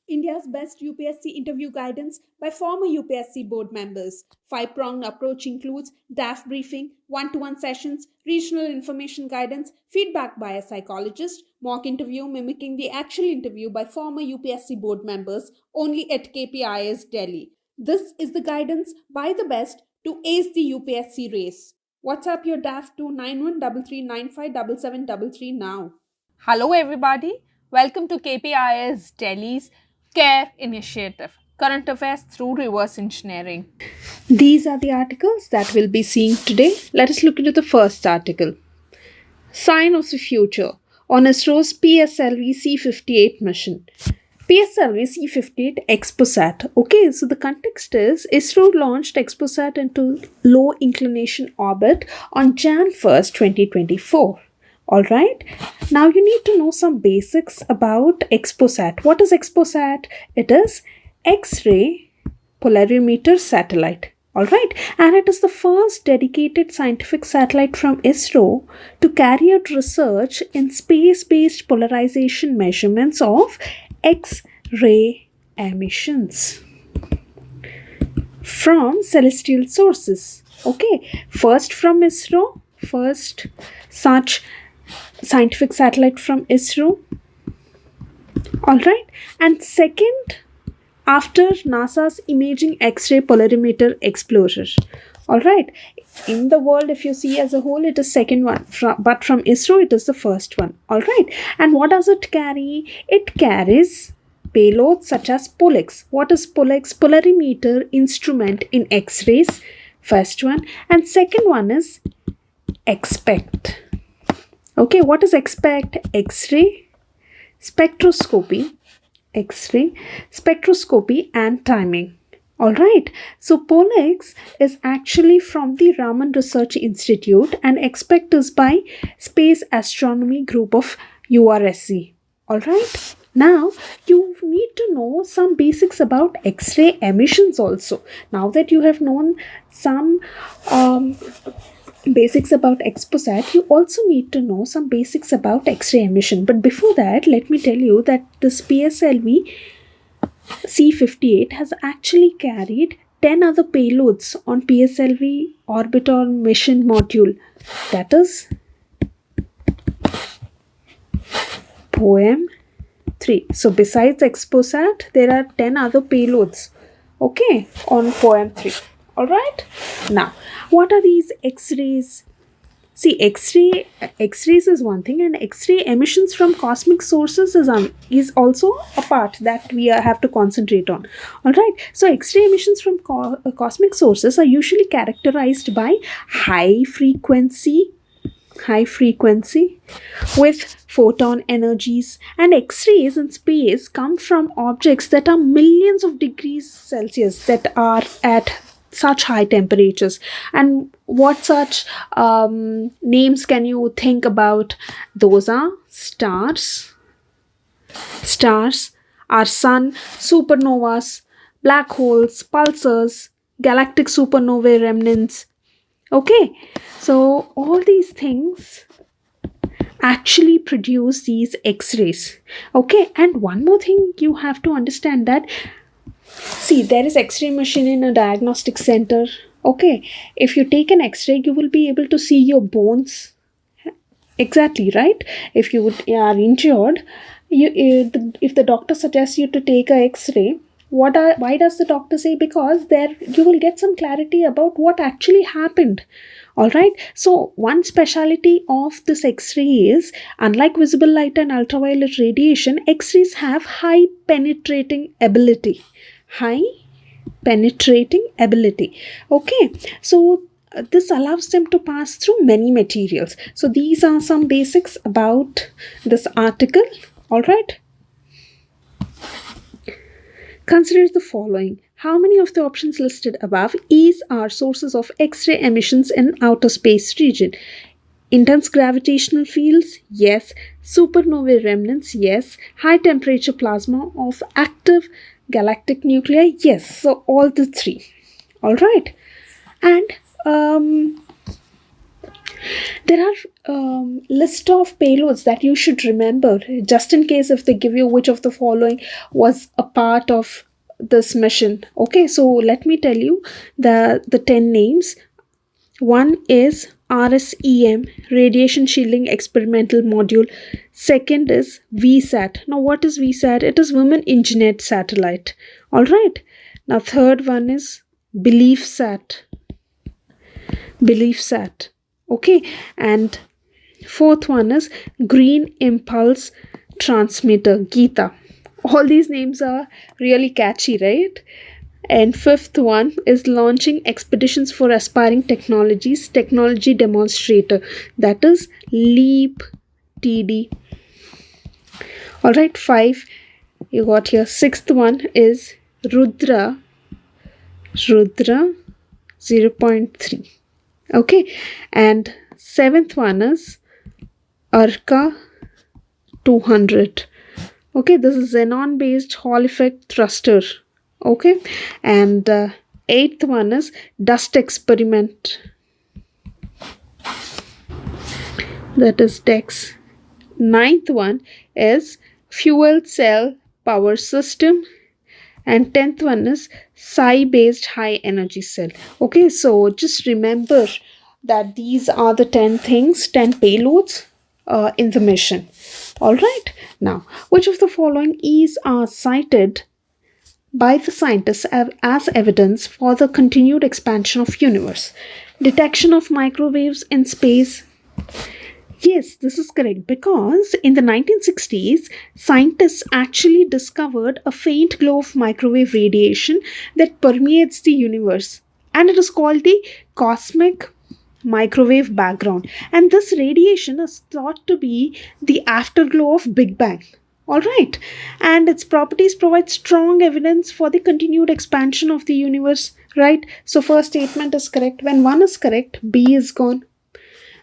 India's best UPSC interview guidance by former UPSC board members. Five-pronged approach includes DAF briefing, one-to-one sessions, regional information guidance, feedback by a psychologist, mock interview mimicking the actual interview by former UPSC board members only at KPIS Delhi. This is the guidance by the best to ace the UPSC race. WhatsApp your DAF to 9133957733 now. Hello everybody, welcome to KPIS Delhi's C.A.R.E initiative, Current Affairs through Reverse Engineering. These are the articles that we'll be seeing today. Let us look into the first article. Sign of the Future on ISRO's PSLV C-58 mission. PSLV C-58 ExpoSat. Okay, so the context is ISRO launched ExpoSat into low inclination orbit on Jan 1st, 2024. Alright, now you need to know some basics about ExpoSat. What is ExpoSat? It is X-ray polarimeter satellite. Alright, and it is the first dedicated scientific satellite from ISRO to carry out research in space-based polarization measurements of X-ray emissions from celestial sources. Okay, first from ISRO, first such scientific satellite from ISRO. Alright, and second after NASA's Imaging X-ray Polarimeter Explorer. Alright, in the world if you see as a whole it is second one, but from ISRO it is the first one. Alright, and what does it carry? It carries payloads such as POLEX. What is POLEX? Polarimeter instrument in X-rays, first one, and second one is EXPECT. Okay, what is EXPECT? X-ray, spectroscopy, X-ray, spectroscopy and timing. Alright, so POLEX is actually from the Raman Research Institute and EXPECT is by Space Astronomy Group of URSC. Alright, now you need to know some basics about X-ray emissions also. Now that you have known some basics about ExpoSat, you also need to know some basics about X-ray emission. But before that, let me tell you that this PSLV C-58 has actually carried 10 other payloads on PSLV orbital mission module. That is POEM-3. So besides ExpoSat, there are 10 other payloads, okay, on POEM-3. Alright, now what are these X-rays? See, X-rays is one thing, and X-ray emissions from cosmic sources is also a part that we have to concentrate on. Alright, so X-ray emissions from cosmic sources are usually characterized by high frequency with photon energies, and X-rays in space come from objects that are millions of degrees Celsius, that are at such high temperatures. And what such names can you think about? Those are stars, our sun, supernovas, black holes, pulsars, galactic supernovae remnants. Okay, so all these things actually produce these X-rays. Okay, and one more thing you have to understand, that see, there is X-ray machine in a diagnostic center. Okay, if you take an X-ray, you will be able to see your bones. Exactly, right? If you are injured, if the doctor suggests you to take a X-ray, why does the doctor say? Because there you will get some clarity about what actually happened. Alright, so one speciality of this X-ray is, unlike visible light and ultraviolet radiation, X-rays have high penetrating ability. Okay, so this allows them to pass through many materials. So these are some basics about this article. Alright, consider the following. How many of the options listed above are sources of X-ray emissions in outer space region? Intense gravitational fields? Yes. Supernovae remnants? Yes. High temperature plasma of active galactic nuclei? Yes. So all the three. Alright. And There are list of payloads that you should remember, just in case if they give you which of the following was a part of this mission. Okay, so let me tell you the 10 names. One is RSEM, Radiation Shielding Experimental Module. Second is VSAT. Now, what is VSAT? It is Women Engineered Satellite. All right. Now, third one is BeliefSat. BeliefSat. Okay. And fourth one is Green Impulse Transmitter, Geeta. All these names are really catchy, right? And fifth one is Launching Expeditions for Aspiring Technologies, Technology Demonstrator. That is LEAP TD. All right, 5 you got here. Sixth one is Rudra 0.3. Okay, and seventh one is Arca 200. Okay, this is xenon based Hall effect thruster. Okay, and eighth one is dust experiment, that is DEX. Ninth one is fuel cell power system, and 10th one is psi based high energy cell. Okay, so just remember that these are the 10 things, 10 payloads in the mission. All right, now which of the following is cited by the scientists as evidence for the continued expansion of universe? Detection of microwaves in space. Yes, this is correct, because in the 1960s, scientists actually discovered a faint glow of microwave radiation that permeates the universe, and it is called the cosmic microwave background. And this radiation is thought to be the afterglow of Big Bang. All right, and its properties provide strong evidence for the continued expansion of the universe. Right, so first statement is correct. When one is correct, B is gone.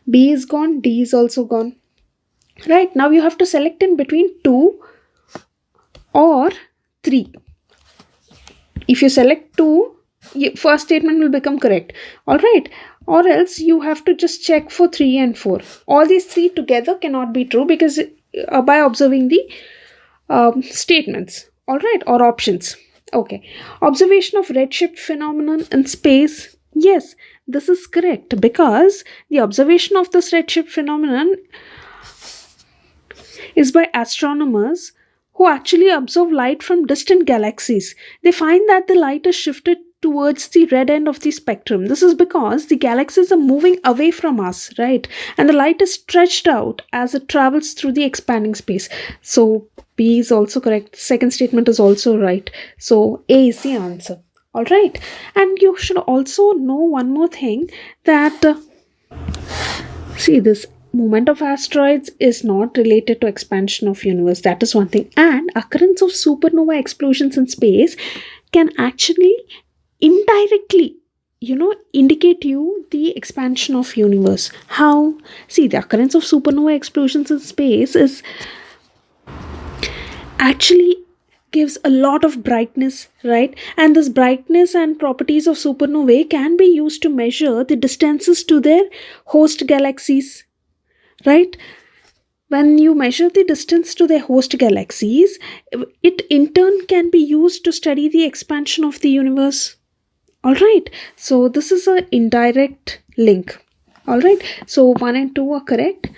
B is gone, D is also gone. Right, now you have to select in between 2 or 3. If you select 2, first statement will become correct. All right, or else you have to just check for 3 and 4. All these 3 together cannot be true, because by observing the statements, all right, or options. Okay, observation of redshift phenomenon in space. Yes, this is correct, because the observation of this redshift phenomenon is by astronomers who actually observe light from distant galaxies. They find that the light is shifted towards the red end of the spectrum. This is because the galaxies are moving away from us, right? And the light is stretched out as it travels through the expanding space. So B is also correct. Second statement is also right. So A is the answer. All right. And you should also know one more thing, that see, this movement of asteroids is not related to expansion of universe. That is one thing. And occurrence of supernova explosions in space can actually indirectly indicate you the expansion of universe. How? See, the occurrence of supernova explosions in space is actually gives a lot of brightness, right? And this brightness and properties of supernovae can be used to measure the distances to their host galaxies, right? When you measure the distance to their host galaxies, it in turn can be used to study the expansion of the universe. All right, so this is an indirect link. All right, so 1 and 2 are correct,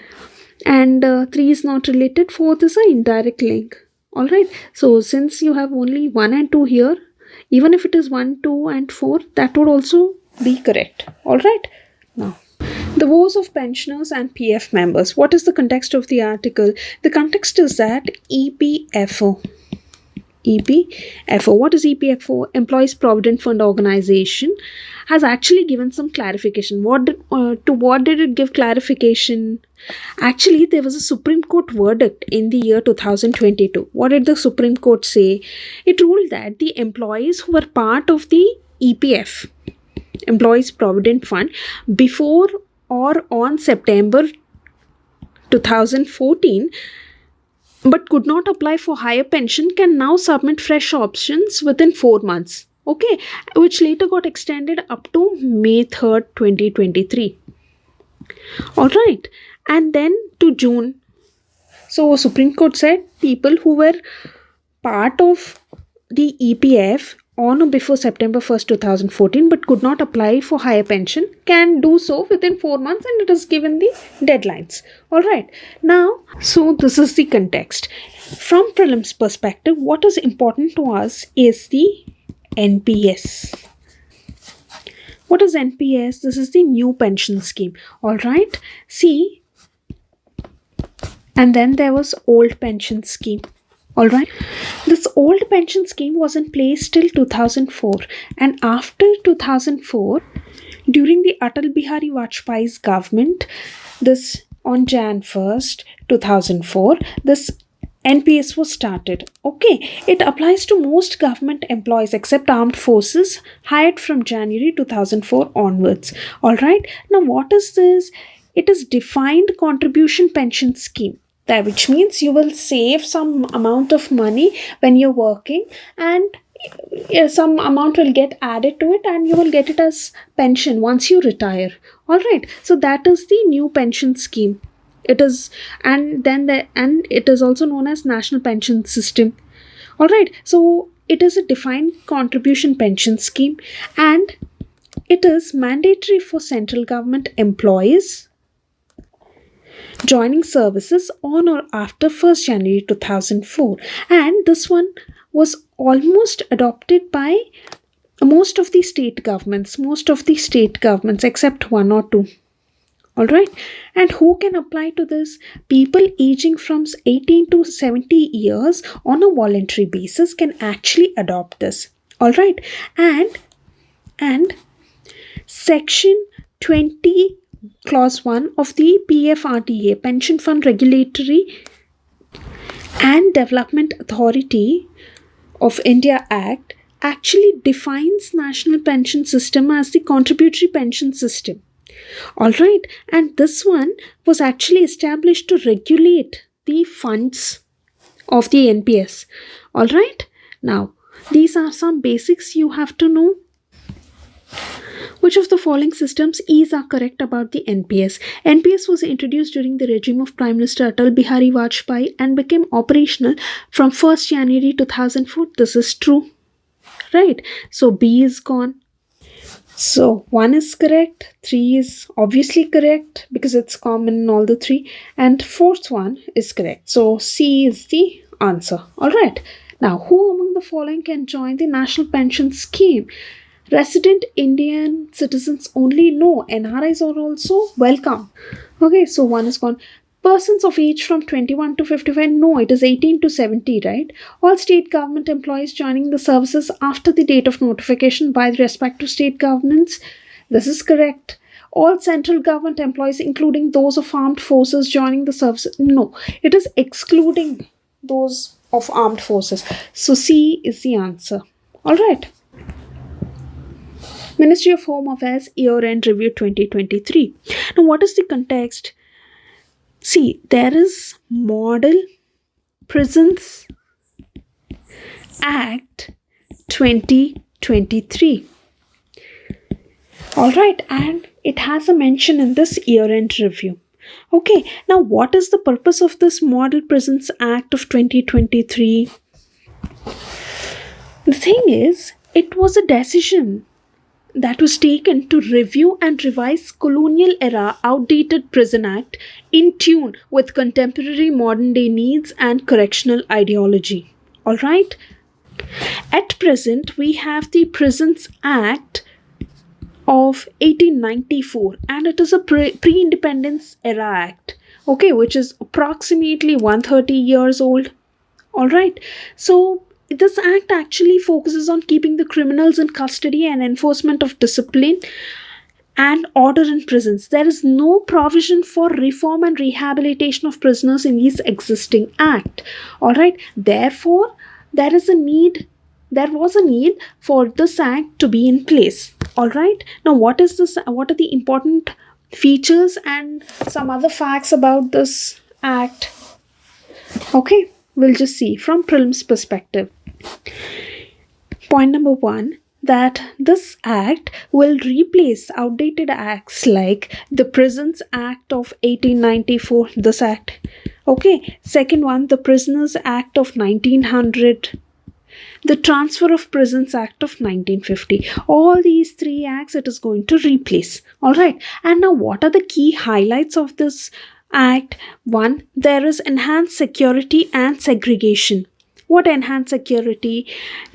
and 3 is not related. 4th is an indirect link. All right, so since you have only 1 and 2 here, even if it is 1, 2 and 4, that would also be correct. All right, now the woes of pensioners and PF members. What is the context of the article? The context is that EPFO. What is EPFO? Employees Provident Fund Organization has actually given some clarification. What did it give clarification? Actually, there was a Supreme Court verdict in the year 2022. What did the Supreme Court say? It ruled that the employees who were part of the EPF, Employees Provident Fund, before or on September 2014, but could not apply for higher pension, can now submit fresh options within 4 months. Okay, which later got extended up to May 3rd, 2023. All right. And then to June. So Supreme Court said people who were part of the EPF on or before September 1st, 2014 but could not apply for higher pension can do so within 4 months, and it is given the deadlines. All right. Now, so this is the context. From prelims perspective, what is important to us is the NPS. What is NPS? This is the new pension scheme. All right. See, and then there was old pension scheme. All right. This old pension scheme was in place till 2004, and after 2004, during the Atal Bihari Vajpayee's government, this on Jan 1st, 2004, this NPS was started. Okay, it applies to most government employees except armed forces hired from January 2004 onwards. All right. Now, what is this? It is defined contribution pension scheme. That which means you will save some amount of money when you're working, and some amount will get added to it, and you will get it as pension once you retire. All right. So that is the new pension scheme. It is, and it is also known as National Pension System. All right. So it is a defined contribution pension scheme, and it is mandatory for central government employees joining services on or after 1st January 2004, and this one was almost adopted by most of the state governments except one or two. All right. And who can apply to this? People aging from 18 to 70 years on a voluntary basis can actually adopt this. All right. And section 20 clause 1 of the PFRDA, Pension Fund Regulatory and Development Authority of India Act, actually defines national pension system as the contributory pension system. All right. And this one was actually established to regulate the funds of the NPS. All right. Now, these are some basics you have to know. Which of the following systems are correct about the NPS? NPS was introduced during the regime of Prime Minister Atal Bihari Vajpayee and became operational from 1st January 2004. This is true. Right. So B is gone. So 1 is correct, 3 is obviously correct because it's common in all the 3, and 4th one is correct. So C is the answer. All right. Now, who among the following can join the National Pension Scheme? Resident Indian citizens only. No, NRIs are also welcome. Okay, so 1 is gone. Persons of age from 21 to 55. No, it is 18 to 70, right? All state government employees joining the services after the date of notification by the respective state governments. This is correct. All central government employees, including those of armed forces joining the services. No, it is excluding those of armed forces. So C is the answer. All right. Ministry of Home Affairs Year-End Review 2023. Now, what is the context? See, there is Model Prisons Act 2023. All right, and it has a mention in this year-end review. Okay, now what is the purpose of this Model Prisons Act of 2023? The thing is, it was a decision that was taken to review and revise colonial era outdated prison act in tune with contemporary modern day needs and correctional ideology. All right. At present, we have the Prisons Act of 1894, and it is a pre-independence era act, okay, which is approximately 130 years old. All right. So this act actually focuses on keeping the criminals in custody and enforcement of discipline and order in prisons. There is no provision for reform and rehabilitation of prisoners in this existing act. All right. Therefore, there was a need for this act to be in place. All right. Now, what is this? What are the important features and some other facts about this act? Okay. We'll just see from prelims perspective. Point number 1, that this act will replace outdated acts like the Prisons Act of 1894, this act. Okay, second one, the Prisoners Act of 1900, the Transfer of Prisons Act of 1950. All these three acts it is going to replace. All right. And now, what are the key highlights of this act? One, there is enhanced security and segregation. What enhanced security?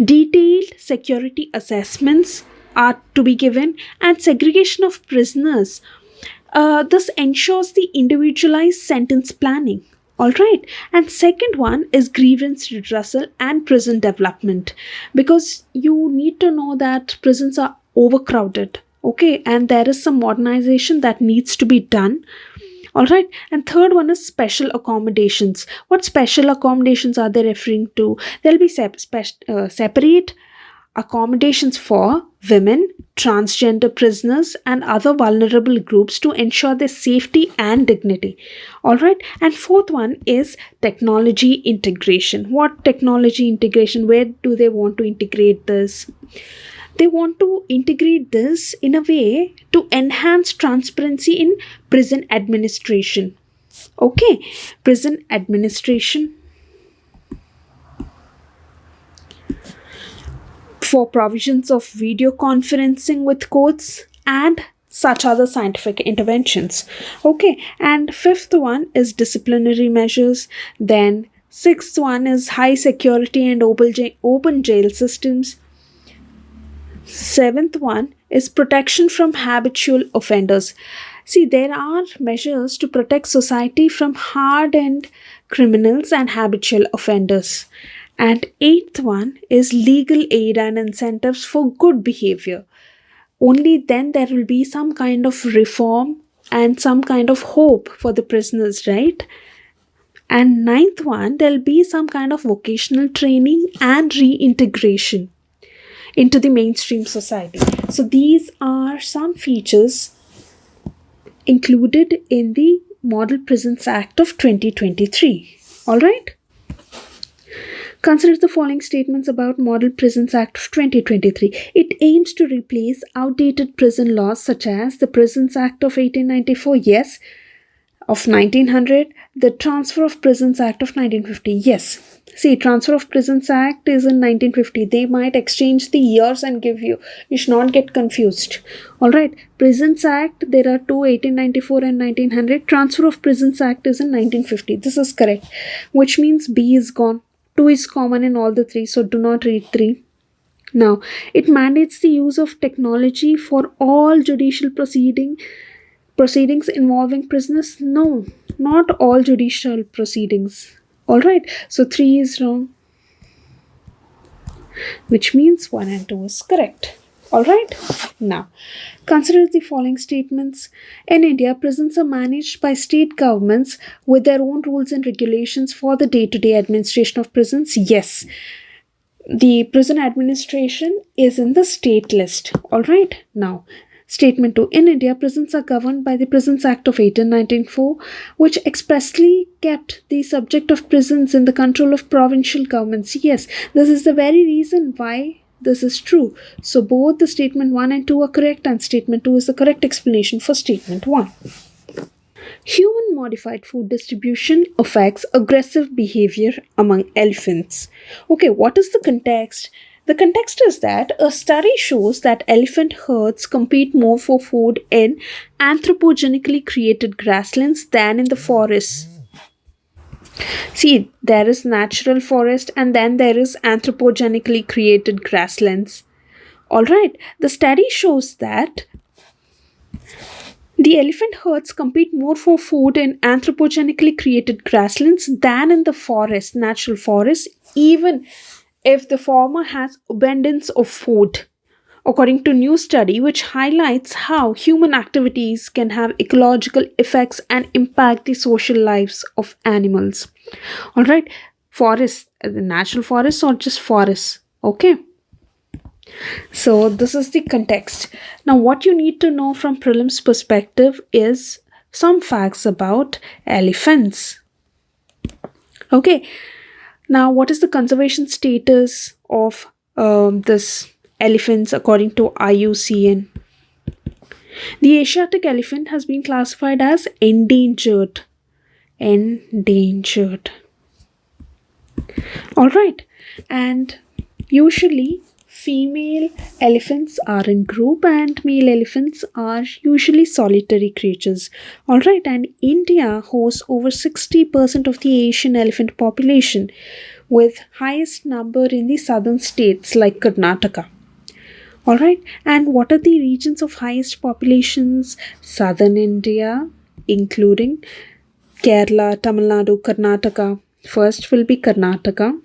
Detailed security assessments are to be given, and segregation of prisoners. This ensures the individualized sentence planning. All right. And second one is grievance redressal and prison development, because you need to know that prisons are overcrowded. Okay. And there is some modernization that needs to be done. All right. And third one is special accommodations. What special accommodations are they referring to? There'll be separate accommodations for women, transgender prisoners, and other vulnerable groups to ensure their safety and dignity. All right. And fourth one is technology integration. What technology integration? Where do they want to integrate this? They want to integrate this in a way to enhance transparency in prison administration. Okay. Prison administration, for provisions of video conferencing with courts and such other scientific interventions. Okay, and fifth one is disciplinary measures. Then sixth one is high security and open jail systems. Seventh one is protection from habitual offenders. See, there are measures to protect society from hardened criminals and habitual offenders. And eighth one is legal aid and incentives for good behavior. Only then there will be some kind of reform and some kind of hope for the prisoners, right? And ninth one, there'll be some kind of vocational training and reintegration into the mainstream society. So these are some features included in the Model Prisons Act of 2023. All right. Consider the following statements about Model Prisons Act of 2023. It aims to replace outdated prison laws such as the Prisons Act of 1894, yes, of 1900, the Transfer of Prisons Act of 1950, yes. See, Transfer of Prisons Act is in 1950. They might exchange the years and give you. You should not get confused. Alright, Prisons Act, there are two, 1894 and 1900. Transfer of Prisons Act is in 1950. This is correct, which means B is gone. 2 is common in all the three, so do not read 3. Now, it mandates the use of technology for all judicial proceedings involving prisoners. No, not all judicial proceedings. Alright, so 3 is wrong, which means 1 and 2 is correct. Alright, now consider the following statements. In India, prisons are managed by state governments with their own rules and regulations for the day-to-day administration of prisons. Yes, the prison administration is in the state list. Alright, now Statement 2. In India, prisons are governed by the Prisons Act of 1894, which expressly kept the subject of prisons in the control of provincial governments. Yes, this is the very reason why this is true. So both the statement 1 and 2 are correct, and statement 2 is the correct explanation for statement 1. Human modified food distribution affects aggressive behavior among elephants. Okay, what is the context? The context is that a study shows that elephant herds compete more for food in anthropogenically created grasslands than in the forests. See, there is natural forest and then there is anthropogenically created grasslands. Alright, the study shows that the elephant herds compete more for food in anthropogenically created grasslands than in the forest, natural forests, even if the former has abundance of food, according to a new study which highlights how human activities can have ecological effects and impact the social lives of animals. Alright, forests, the natural forests or just forests, okay? So this is the context. Now what you need to know from prelims perspective is some facts about elephants. Okay, now what is the conservation status of this elephants according to IUCN. The Asiatic elephant has been classified as endangered. Endangered. Alright, and usually female elephants are in group and male elephants are usually solitary creatures. Alright, and India hosts over 60% of the Asian elephant population, with highest number in the southern states like Karnataka. Alright, and what are the regions of highest populations? Southern India, including Kerala, Tamil Nadu, Karnataka. First will be Karnataka.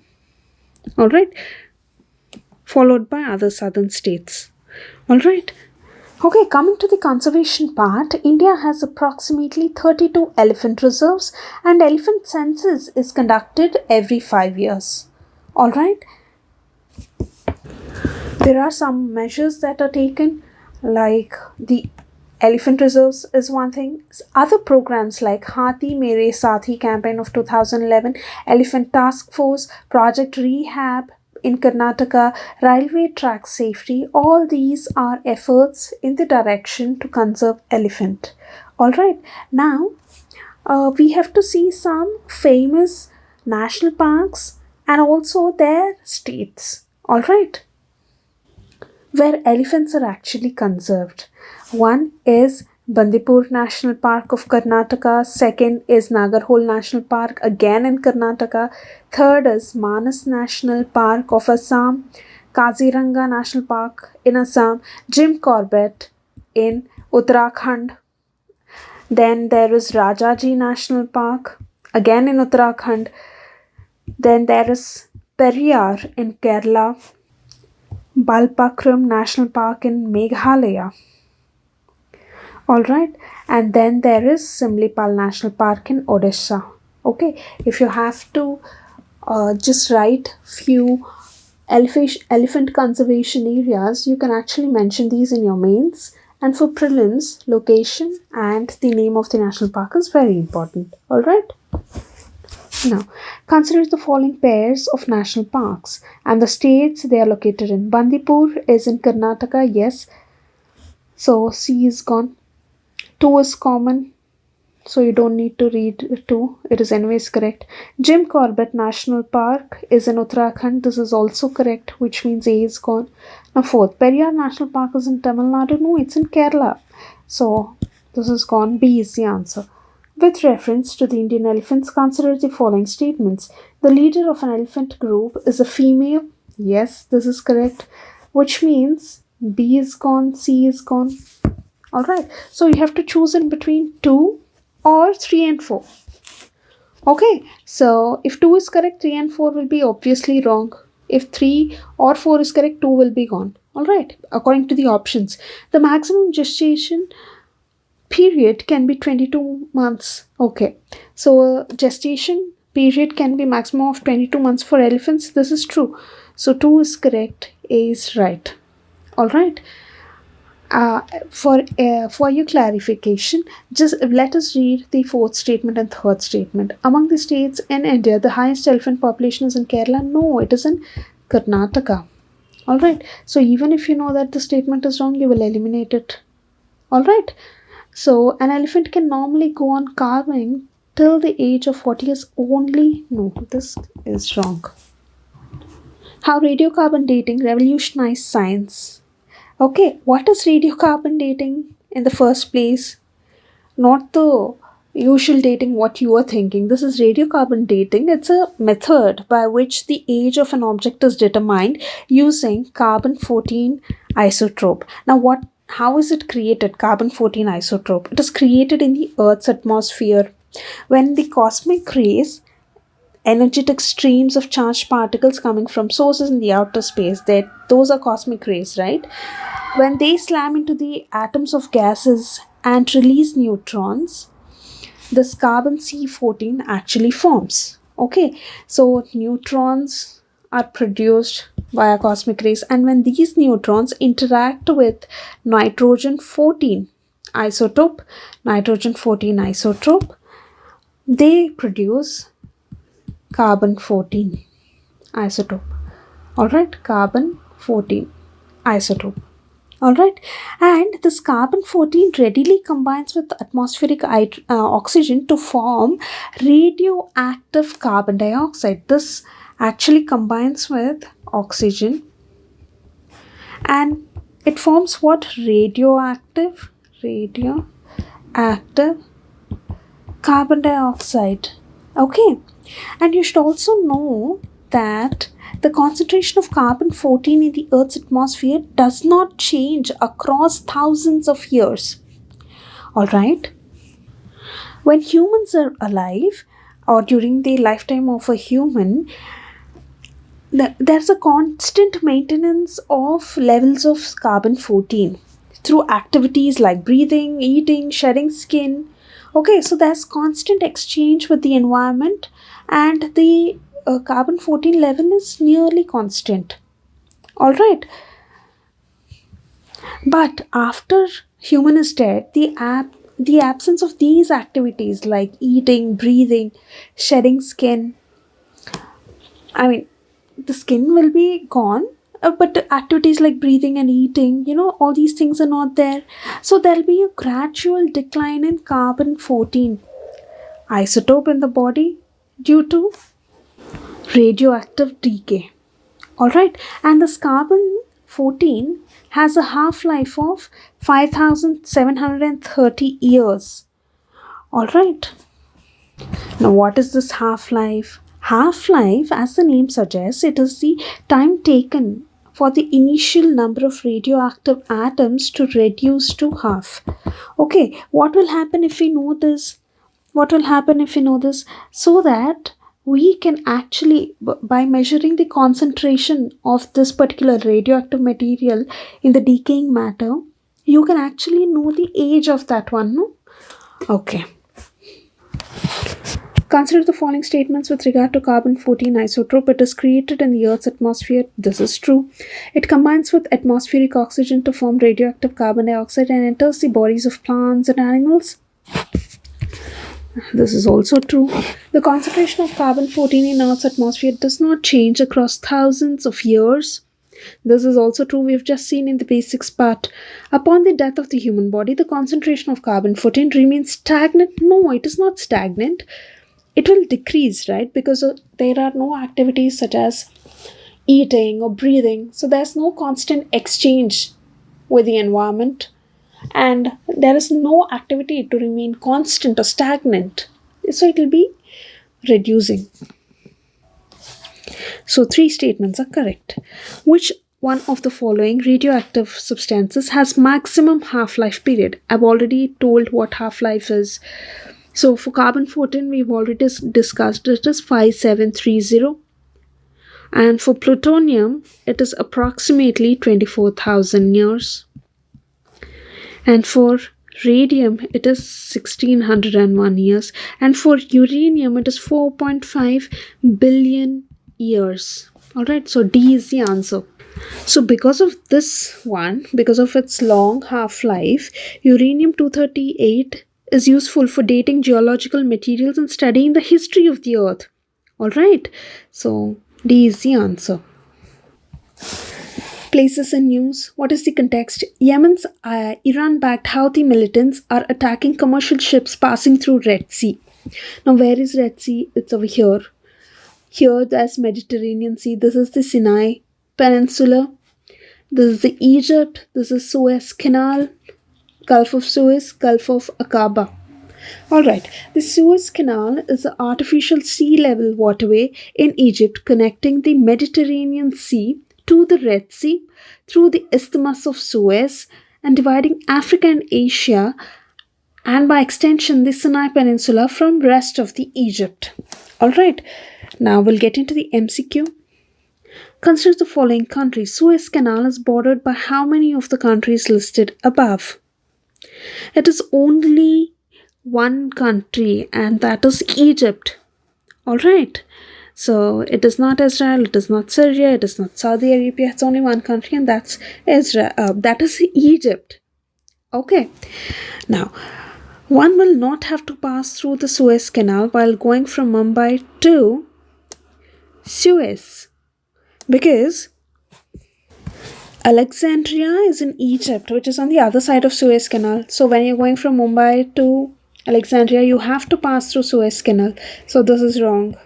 Alright, followed by other southern states. Alright. Okay, coming to the conservation part, India has approximately 32 elephant reserves and elephant census is conducted every 5 years. Alright. There are some measures that are taken, like the elephant reserves is one thing. Other programs like Hathi Mere Sathi campaign of 2011, Elephant Task Force, Project Rehab in Karnataka, railway track safety, all these are efforts in the direction to conserve elephant. Alright, now we have to see some famous national parks and also their states. Alright, where elephants are actually conserved. One is Bandipur National Park of Karnataka. Second is Nagarhole National Park, again in Karnataka. Third is Manas National Park of Assam. Kaziranga National Park in Assam. Jim Corbett in Uttarakhand. Then there is Rajaji National Park, again in Uttarakhand. Then there is Periyar in Kerala. Balpakram National Park in Meghalaya. Alright, and then there is Simlipal National Park in Odisha. Okay, if you have to just write few elephant conservation areas, you can actually mention these in your mains. And for prelims, location and the name of the national park is very important. Alright. Now, consider the following pairs of national parks and the states they are located in. Bandipur is in Karnataka, yes. So, C is gone. 2 is common, so you don't need to read 2. It is anyways correct. Jim Corbett National Park is in Uttarakhand. This is also correct, which means A is gone. Now, 4th, Periyar National Park is in Tamil Nadu. No, it's in Kerala. So, this is gone. B is the answer. With reference to the Indian elephants, consider the following statements. The leader of an elephant group is a female. Yes, this is correct. Which means B is gone, C is gone. Alright, so you have to choose in between 2 or 3 and 4. Okay, so if 2 is correct, 3 and 4 will be obviously wrong. If 3 or 4 is correct, 2 will be gone. Alright, according to the options. The maximum gestation period can be 22 months. Okay, so gestation period can be maximum of 22 months for elephants. This is true. So 2 is correct, A is right. Alright. For your clarification, just let us read the 4th statement and 3rd statement. Among the states in India, the highest elephant population is in Kerala. No, it is in Karnataka. Alright, so even if you know that the statement is wrong, you will eliminate it. Alright, so an elephant can normally go on calving till the age of 40 years only. No, this is wrong. How radiocarbon dating revolutionized science. Okay, what is radiocarbon dating in the first place? Not the usual dating what you are thinking. This is radiocarbon dating. It's a method by which the age of an object is determined using carbon-14 isotope. Now, how is it created, carbon-14 isotope? It is created in the Earth's atmosphere. When the cosmic rays, energetic streams of charged particles coming from sources in the outer space, those are cosmic rays, right? When they slam into the atoms of gases and release neutrons, this carbon C14 actually forms. Okay, so neutrons are produced via cosmic rays, and when these neutrons interact with nitrogen 14 isotope, they produce carbon 14 isotope. Alright, carbon 14. isotope. Alright, and this carbon 14 readily combines with atmospheric oxygen to form radioactive carbon dioxide. This actually combines with oxygen and it forms what? Radioactive carbon dioxide. Okay, and you should also know that the concentration of carbon 14 in the Earth's atmosphere does not change across thousands of years. Alright, when humans are alive or during the lifetime of a human, there's a constant maintenance of levels of carbon 14 through activities like breathing, eating, shedding skin. Okay, so there's constant exchange with the environment and the carbon 14 level is nearly constant. Alright, but after human is dead, the absence of these activities like eating, breathing, shedding skin, I mean, the skin will be gone, but the activities like breathing and eating, all these things are not there. So there'll be a gradual decline in carbon 14 isotope in the body due to radioactive decay. Alright, and this carbon 14 has a half life of 5730 years. Alright, now what is this half life? Half life, as the name suggests, it is the time taken for the initial number of radioactive atoms to reduce to half. Okay, what will happen if we know this? So that we can actually, by measuring the concentration of this particular radioactive material in the decaying matter, you can actually know the age of that one, no? Okay. Consider the following statements with regard to carbon 14 isotope. It is created in the Earth's atmosphere. This is true. It combines with atmospheric oxygen to form radioactive carbon dioxide and enters the bodies of plants and animals. This is also true. The concentration of carbon 14 in Earth's atmosphere does not change across thousands of years. This is also true. We've just seen in the basics part. Upon the death of the human body, the concentration of carbon 14 remains stagnant. No, it is not stagnant. It will decrease, right? Because there are no activities such as eating or breathing. So there's no constant exchange with the environment. And there is no activity to remain constant or stagnant. So it will be reducing. So 3 statements are correct. Which one of the following radioactive substances has maximum half-life period? I've already told what half-life is. So for carbon 14, we've already discussed it is 5730. And for plutonium, it is approximately 24,000 years. And for radium, it is 1601 years. And for uranium, it is 4.5 billion years. Alright, so D is the answer. So because of this one, because of its long half-life, uranium-238 is useful for dating geological materials and studying the history of the earth. Alright, so D is the answer. Places and news. What is the context? Yemen's Iran-backed Houthi militants are attacking commercial ships passing through Red Sea. Now where is Red Sea? It's over here. Here there's Mediterranean Sea. This is the Sinai Peninsula. This is the Egypt. This is Suez Canal. Gulf of Suez, Gulf of Aqaba. Alright, the Suez Canal is an artificial sea level waterway in Egypt connecting the Mediterranean Sea to the Red Sea through the Isthmus of Suez and dividing Africa and Asia and by extension the Sinai Peninsula from rest of the Egypt. Alright, now we'll get into the MCQ. Consider the following countries. Suez Canal is bordered by how many of the countries listed above? It is only one country and that is Egypt. Alright. So it is not Israel, it is not Syria, it is not Saudi Arabia. It's only one country and that's Israel. That is Egypt. Okay. Now, one will not have to pass through the Suez Canal while going from Mumbai to Suez. Because Alexandria is in Egypt, which is on the other side of Suez Canal. So when you're going from Mumbai to Alexandria, you have to pass through Suez Canal. So this is wrong.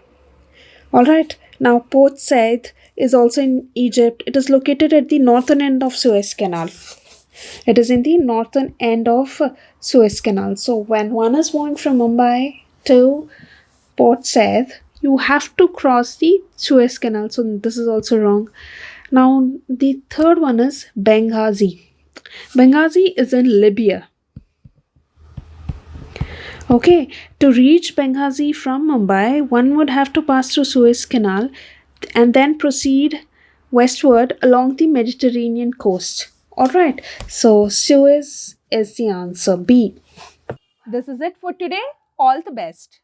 Alright, now Port Said is also in Egypt. It is located at the northern end of Suez Canal. It is in the northern end of Suez Canal. So when one is going from Mumbai to Port Said, you have to cross the Suez Canal. So this is also wrong. Now the third one is Benghazi. Benghazi is in Libya. Okay, to reach Benghazi from Mumbai, one would have to pass through Suez Canal and then proceed westward along the Mediterranean coast. Alright, so Suez is the answer B. This is it for today. All the best.